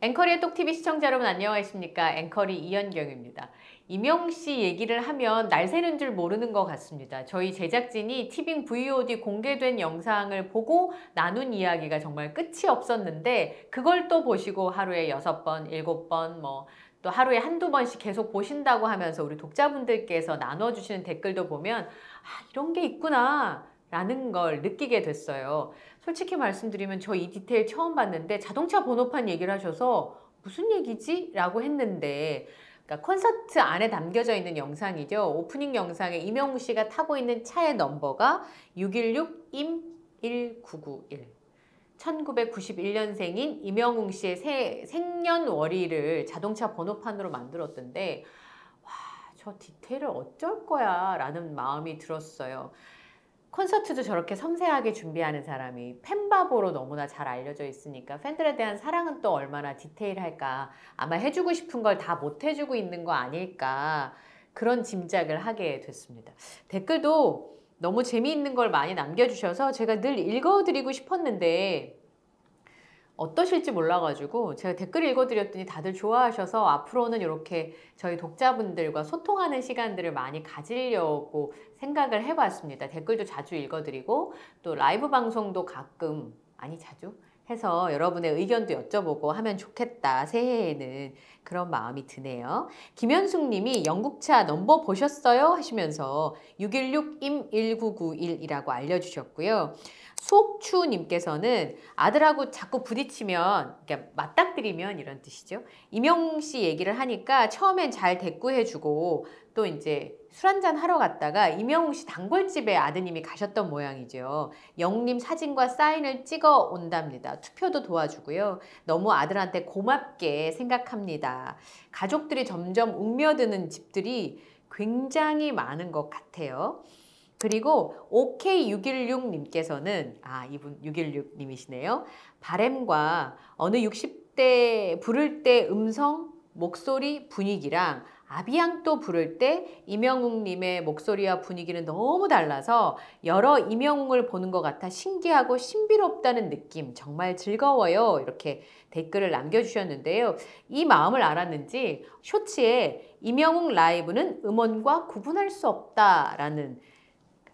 앵커리의 똑TV 시청자 여러분 안녕하십니까? 앵커리 이현경입니다. 임영씨 얘기를 하면 날 새는 줄 모르는 것 같습니다. 저희 제작진이 티빙 VOD 공개된 영상을 보고 나눈 이야기가 정말 끝이 없었는데 그걸 또 보시고 하루에 6번, 7번 또 하루에 한두 번씩 계속 보신다고 하면서 우리 독자분들께서 나눠주시는 댓글도 보면 이런 게 있구나 라는 걸 느끼게 됐어요. 솔직히 말씀드리면 저 이 디테일 처음 봤는데 자동차 번호판 얘기를 하셔서 무슨 얘기지? 라고 했는데 그러니까 콘서트 안에 담겨져 있는 영상이죠. 오프닝 영상에 임영웅 씨가 타고 있는 차의 넘버가 616-1991 1991년생인 임영웅 씨의 생년월일을 자동차 번호판으로 만들었던데 와, 저 디테일을 어쩔 거야 라는 마음이 들었어요. 콘서트도 저렇게 섬세하게 준비하는 사람이 팬바보로 너무나 잘 알려져 있으니까 팬들에 대한 사랑은 또 얼마나 디테일할까. 아마 해주고 싶은 걸 다 못 해주고 있는 거 아닐까. 그런 짐작을 하게 됐습니다. 댓글도 너무 재미있는 걸 많이 남겨주셔서 제가 늘 읽어드리고 싶었는데 어떠실지 몰라가지고 제가 댓글 읽어드렸더니 다들 좋아하셔서 앞으로는 이렇게 저희 독자분들과 소통하는 시간들을 많이 가지려고 생각을 해봤습니다. 댓글도 자주 읽어드리고 또 라이브 방송도 가끔, 아니 자주 해서 여러분의 의견도 여쭤보고 하면 좋겠다. 새해에는 그런 마음이 드네요. 김현숙 님이 영국차 넘버 보셨어요? 하시면서 616-1991이라고 알려주셨고요. 속추님께서는 아들하고 자꾸 부딪히면, 그러니까 맞닥뜨리면 이런 뜻이죠. 임영웅 씨 얘기를 하니까 처음엔 잘 대꾸해주고 또 이제 술 한잔 하러 갔다가 임영웅 씨 단골집에 아드님이 가셨던 모양이죠. 영웅님 사진과 사인을 찍어 온답니다. 투표도 도와주고요. 너무 아들한테 고맙게 생각합니다. 가족들이 점점 웅며드는 집들이 굉장히 많은 것 같아요. 그리고 OK616님께서는 이분 616님이시네요. 바램과 어느 60대 부를 때 음성, 목소리, 분위기랑 아비앙또 부를 때 임영웅님의 목소리와 분위기는 너무 달라서 여러 임영웅을 보는 것 같아 신기하고 신비롭다는 느낌 정말 즐거워요. 이렇게 댓글을 남겨주셨는데요. 이 마음을 알았는지 쇼츠에 임영웅 라이브는 음원과 구분할 수 없다라는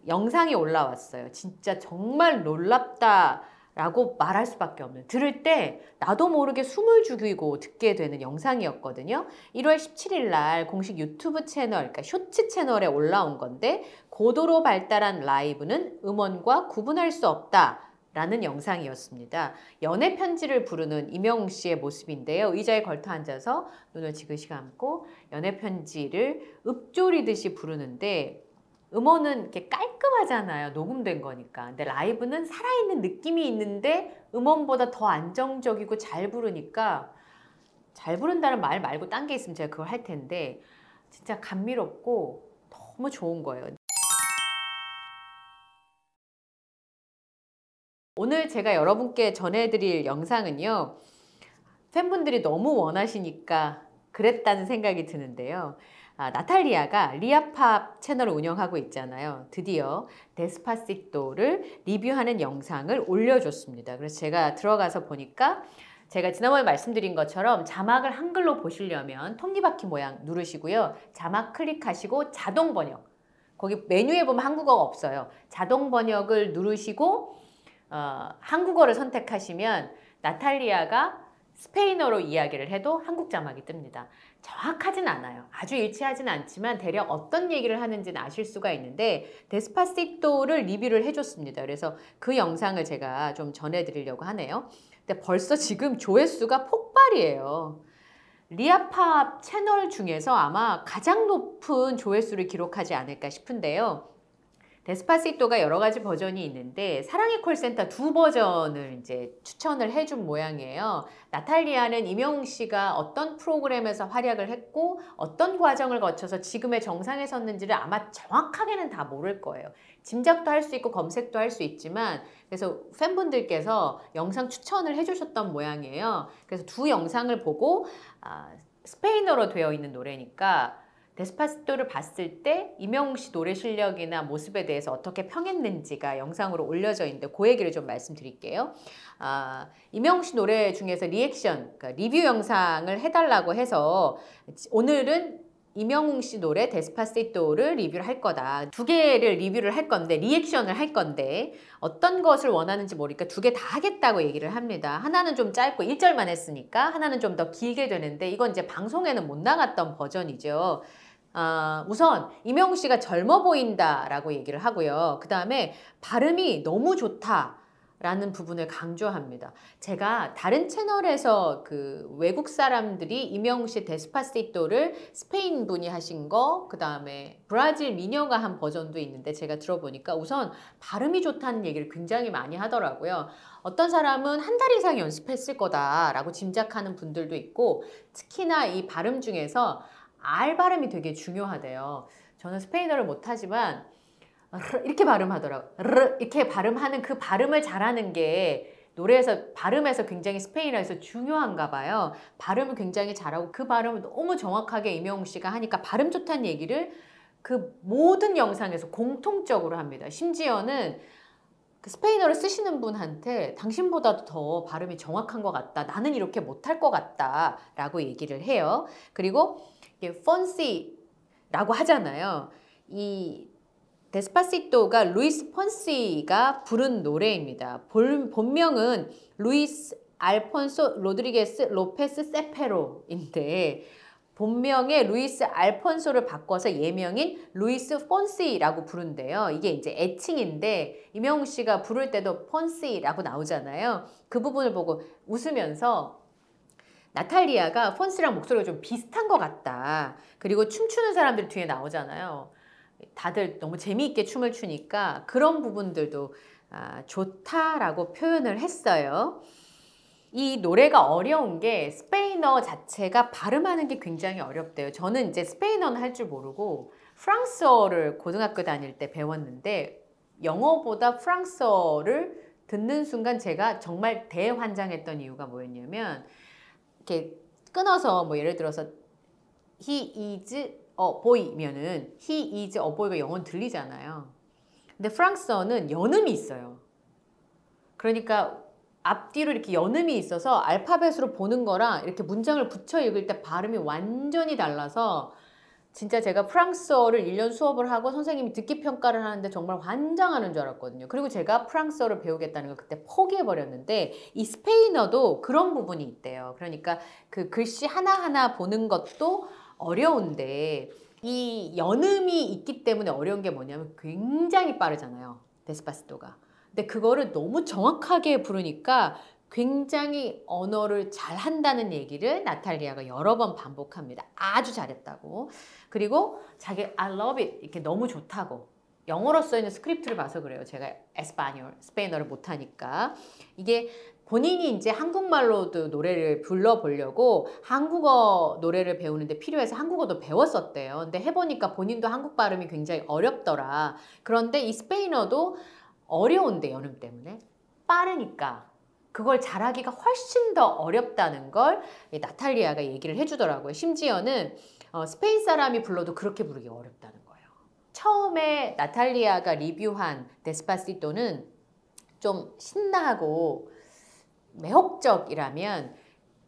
영상이 올라왔어요. 진짜 정말 놀랍다 라고 말할 수밖에 없는, 들을 때 나도 모르게 숨을 죽이고 듣게 되는 영상이었거든요. 1월 17일 날 공식 유튜브 채널, 그러니까 쇼츠 채널에 올라온 건데 고도로 발달한 라이브는 음원과 구분할 수 없다 라는 영상이었습니다. 연애 편지를 부르는 임영웅 씨의 모습인데요. 의자에 걸터 앉아서 눈을 지그시 감고 연애 편지를 읊조리듯이 부르는데 음원은 이렇게 깔끔하잖아요. 녹음된 거니까. 근데 라이브는 살아있는 느낌이 있는데 음원보다 더 안정적이고 잘 부르니까, 잘 부른다는 말 말고 딴 게 있으면 제가 그걸 할 텐데 진짜 감미롭고 너무 좋은 거예요. 오늘 제가 여러분께 전해드릴 영상은요. 팬분들이 너무 원하시니까 그랬다는 생각이 드는데요. 나탈리아가 리아팝 채널을 운영하고 있잖아요. 드디어 데스파시토를 리뷰하는 영상을 올려줬습니다. 그래서 제가 들어가서 보니까 제가 지난번에 말씀드린 것처럼 자막을 한글로 보시려면 톱니바퀴 모양 누르시고요. 자막 클릭하시고 자동 번역. 거기 메뉴에 보면 한국어가 없어요. 자동 번역을 누르시고 한국어를 선택하시면 나탈리아가 스페인어로 이야기를 해도 한국 자막이 뜹니다. 정확하진 않아요. 아주 일치하진 않지만 대략 어떤 얘기를 하는지는 아실 수가 있는데 데스파시토를 리뷰를 해줬습니다. 그래서 그 영상을 제가 좀 전해드리려고 하네요. 근데 벌써 지금 조회수가 폭발이에요. 리아팝 채널 중에서 아마 가장 높은 조회수를 기록하지 않을까 싶은데요. 데스파시토가 여러 가지 버전이 있는데 사랑의 콜센터 2버전을 이제 추천을 해준 모양이에요. 나탈리아는 임영웅 씨가 어떤 프로그램에서 활약을 했고 어떤 과정을 거쳐서 지금의 정상에 섰는지를 아마 정확하게는 다 모를 거예요. 짐작도 할 수 있고 검색도 할 수 있지만, 그래서 팬분들께서 영상 추천을 해주셨던 모양이에요. 그래서 두 영상을 보고 스페인어로 되어 있는 노래니까 데스파시토를 봤을 때 이명웅 씨 노래 실력이나 모습에 대해서 어떻게 평했는지가 영상으로 올려져 있는데 그 얘기를 좀 말씀드릴게요. 이명웅 씨 노래 중에서 리액션, 그러니까 리뷰 영상을 해달라고 해서 오늘은 이명웅 씨 노래 데스파시토를 리뷰를 할 거다. 두 개를 리뷰를 할 건데 리액션을 할 건데 어떤 것을 원하는지 모르니까 두 개 다 하겠다고 얘기를 합니다. 하나는 좀 짧고 1절만 했으니까 하나는 좀 더 길게 되는데 이건 이제 방송에는 못 나갔던 버전이죠. 우선 이명웅 씨가 젊어 보인다라고 얘기를 하고요. 그 다음에 발음이 너무 좋다. 라는 부분을 강조합니다. 제가 다른 채널에서 그 외국 사람들이 이명웅 씨 데스파시토를 스페인 분이 하신 거, 그 다음에 브라질 미녀가 한 버전도 있는데 제가 들어보니까 우선 발음이 좋다는 얘기를 굉장히 많이 하더라고요. 어떤 사람은 한 달 이상 연습했을 거다라고 짐작하는 분들도 있고 특히나 이 발음 중에서 R 발음이 되게 중요하대요. 저는 스페인어를 못하지만 이렇게 발음하더라고요. 이렇게 발음하는 그 발음을 잘하는 게 노래에서 발음에서 굉장히 스페인어에서 중요한가 봐요. 발음을 굉장히 잘하고 그 발음을 너무 정확하게 이명웅 씨가 하니까 발음 좋다는 얘기를 그 모든 영상에서 공통적으로 합니다. 심지어는 그 스페인어를 쓰시는 분한테 당신보다도 더 발음이 정확한 것 같다. 나는 이렇게 못할 것 같다. 라고 얘기를 해요. 그리고 이게 펀시라고 하잖아요. 이 데스파시토가 루이스 폰시가 부른 노래입니다. 본명은 루이스 알폰소 로드리게스 로페스 세페로인데 본명의 루이스 알폰소를 바꿔서 예명인 루이스 폰시라고 부른대요. 이게 이제 애칭인데 이명웅 씨가 부를 때도 폰시라고 나오잖아요. 그 부분을 보고 웃으면서 나탈리아가 폰시랑 목소리가 좀 비슷한 것 같다. 그리고 춤추는 사람들 뒤에 나오잖아요. 다들 너무 재미있게 춤을 추니까 그런 부분들도 좋다라고 표현을 했어요. 이 노래가 어려운 게 스페인어 자체가 발음하는 게 굉장히 어렵대요. 저는 이제 스페인어는 할 줄 모르고 프랑스어를 고등학교 다닐 때 배웠는데 영어보다 프랑스어를 듣는 순간 제가 정말 대환장했던 이유가 뭐였냐면 이렇게 끊어서 뭐 예를 들어서 he is a boy면은 he is a boy가 영어는 들리잖아요. 근데 프랑스어는 연음이 있어요. 그러니까 앞뒤로 이렇게 연음이 있어서 알파벳으로 보는 거랑 이렇게 문장을 붙여 읽을 때 발음이 완전히 달라서 진짜 제가 프랑스어를 1년 수업을 하고 선생님이 듣기 평가를 하는데 정말 환장하는 줄 알았거든요. 그리고 제가 프랑스어를 배우겠다는 걸 그때 포기해버렸는데 이 스페인어도 그런 부분이 있대요. 그러니까 그 글씨 하나하나 보는 것도 어려운데 이 연음이 있기 때문에 어려운 게 뭐냐면 굉장히 빠르잖아요. 데스파시토가. 근데 그거를 너무 정확하게 부르니까 굉장히 언어를 잘한다는 얘기를 나탈리아가 여러 번 반복합니다. 아주 잘했다고. 그리고 자기 I love it 이렇게 너무 좋다고. 영어로 써있는 스크립트를 봐서 그래요. 제가 스페인어를 못하니까. 이게 본인이 이제 한국말로도 노래를 불러보려고 한국어 노래를 배우는데 필요해서 한국어도 배웠었대요. 근데 해보니까 본인도 한국 발음이 굉장히 어렵더라. 그런데 이 스페인어도 어려운데 연음 때문에 빠르니까 그걸 잘하기가 훨씬 더 어렵다는 걸 나탈리아가 얘기를 해주더라고요. 심지어는 스페인 사람이 불러도 그렇게 부르기 어렵다는 거예요. 처음에 나탈리아가 리뷰한 데스파시토는 좀 신나고 매혹적이라면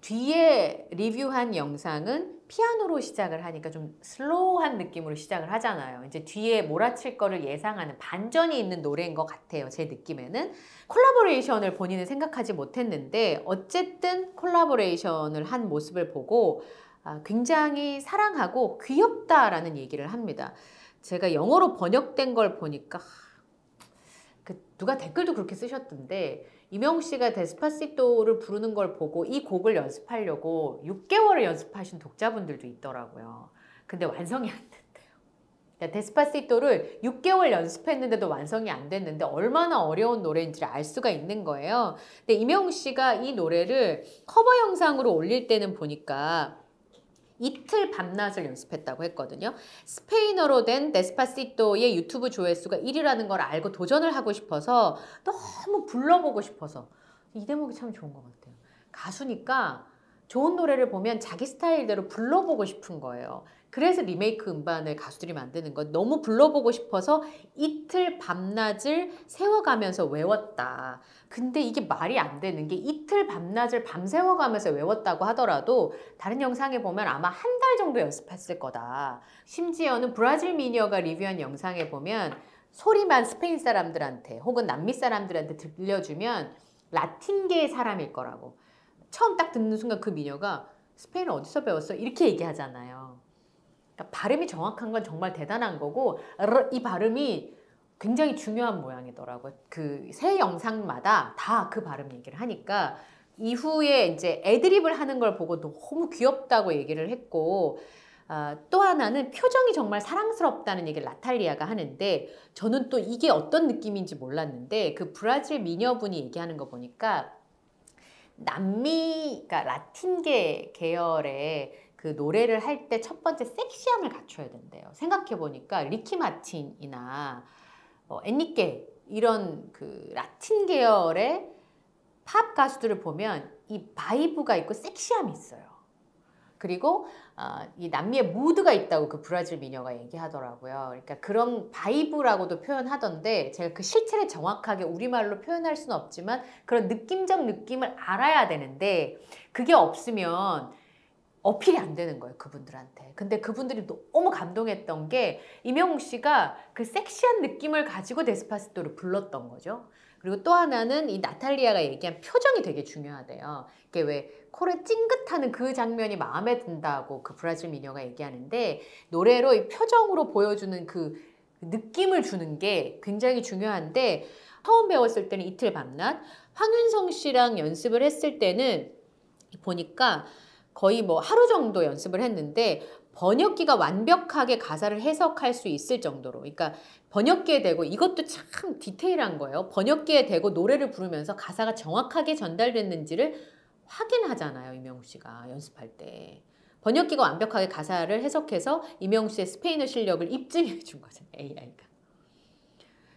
뒤에 리뷰한 영상은 피아노로 시작을 하니까 좀 슬로우한 느낌으로 시작을 하잖아요. 이제 뒤에 몰아칠 거를 예상하는 반전이 있는 노래인 것 같아요. 제 느낌에는. 콜라보레이션을 본인은 생각하지 못했는데 어쨌든 콜라보레이션을 한 모습을 보고 굉장히 사랑하고 귀엽다라는 얘기를 합니다. 제가 영어로 번역된 걸 보니까 누가 댓글도 그렇게 쓰셨던데 이명웅 씨가 데스파시토를 부르는 걸 보고 이 곡을 연습하려고 6개월을 연습하신 독자분들도 있더라고요. 근데 완성이 안 됐대요. 데스파시토를 6개월 연습했는데도 완성이 안 됐는데 얼마나 어려운 노래인지를 알 수가 있는 거예요. 근데 이명웅 씨가 이 노래를 커버 영상으로 올릴 때는 보니까 이틀 밤낮을 연습했다고 했거든요. 스페인어로 된 데스파시토의 유튜브 조회수가 1위라는 걸 알고 도전을 하고 싶어서 너무 불러보고 싶어서 이 대목이 참 좋은 것 같아요. 가수니까 좋은 노래를 보면 자기 스타일대로 불러보고 싶은 거예요. 그래서 리메이크 음반을 가수들이 만드는 건 너무 불러보고 싶어서 이틀 밤낮을 세워가면서 외웠다. 근데 이게 말이 안 되는 게 이틀 밤낮을 밤새워가면서 외웠다고 하더라도 다른 영상에 보면 아마 한 달 정도 연습했을 거다. 심지어는 브라질 미녀가 리뷰한 영상에 보면 소리만 스페인 사람들한테 혹은 남미 사람들한테 들려주면 라틴계의 사람일 거라고. 처음 딱 듣는 순간 그 미녀가 스페인어 어디서 배웠어? 이렇게 얘기하잖아요. 그러니까 발음이 정확한 건 정말 대단한 거고 이 발음이 굉장히 중요한 모양이더라고요. 그 새 영상마다 다 그 발음 얘기를 하니까 이후에 이제 애드립을 하는 걸 보고 너무 귀엽다고 얘기를 했고 또 하나는 표정이 정말 사랑스럽다는 얘기를 나탈리아가 하는데 저는 또 이게 어떤 느낌인지 몰랐는데 그 브라질 미녀분이 얘기하는 거 보니까 남미, 그러니까 라틴계 계열의 그 노래를 할 때 첫 번째 섹시함을 갖춰야 된대요. 생각해 보니까 리키 마틴이나 엔리케 이런 그 라틴 계열의 팝 가수들을 보면 이 바이브가 있고 섹시함이 있어요. 그리고 이 남미의 무드가 있다고 그 브라질 미녀가 얘기하더라고요. 그러니까 그런 바이브라고도 표현하던데 제가 그 실체를 정확하게 우리말로 표현할 수는 없지만 그런 느낌적 느낌을 알아야 되는데 그게 없으면 어필이 안 되는 거예요, 그분들한테. 근데 그분들이 너무 감동했던 게 이명웅 씨가 그 섹시한 느낌을 가지고 데스파시토를 불렀던 거죠. 그리고 또 하나는 이 나탈리아가 얘기한 표정이 되게 중요하대요. 이게 왜 코를 찡긋하는 그 장면이 마음에 든다고 그 브라질 미녀가 얘기하는데 노래로 이 표정으로 보여주는 그 느낌을 주는 게 굉장히 중요한데 처음 배웠을 때는 이틀 밤낮, 황윤성 씨랑 연습을 했을 때는 보니까 거의 뭐 하루 정도 연습을 했는데 번역기가 완벽하게 가사를 해석할 수 있을 정도로 그러니까 번역기에 대고 이것도 참 디테일한 거예요. 번역기에 대고 노래를 부르면서 가사가 정확하게 전달됐는지를 확인하잖아요. 이명웅 씨가 연습할 때. 번역기가 완벽하게 가사를 해석해서 이명웅 씨의 스페인어 실력을 입증해 준 거잖아요. AI가.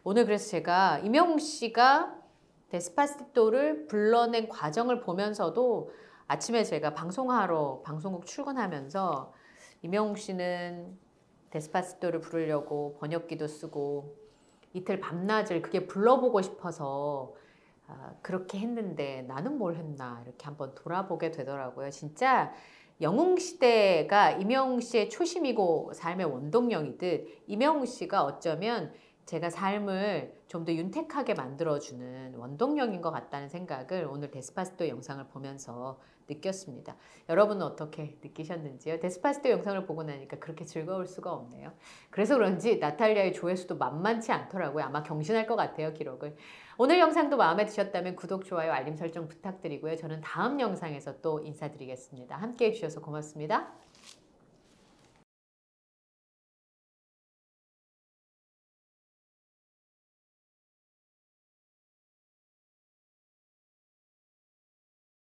오늘 그래서 제가 이명웅 씨가 데스파시토를 불러낸 과정을 보면서도 아침에 제가 방송하러 방송국 출근하면서 이명웅 씨는 데스파시토를 부르려고 번역기도 쓰고 이틀 밤낮을 그게 불러보고 싶어서 그렇게 했는데 나는 뭘 했나 이렇게 한번 돌아보게 되더라고요. 진짜 영웅 시대가 이명웅 씨의 초심이고 삶의 원동력이듯 이명웅 씨가 어쩌면 제가 삶을 좀 더 윤택하게 만들어주는 원동력인 것 같다는 생각을 오늘 데스파시토 영상을 보면서 느꼈습니다. 여러분은 어떻게 느끼셨는지요? 데스파시토 영상을 보고 나니까 그렇게 즐거울 수가 없네요. 그래서 그런지 나탈리아의 조회수도 만만치 않더라고요. 아마 경신할 것 같아요, 기록을. 오늘 영상도 마음에 드셨다면 구독, 좋아요, 알림 설정 부탁드리고요. 저는 다음 영상에서 또 인사드리겠습니다. 함께해 주셔서 고맙습니다.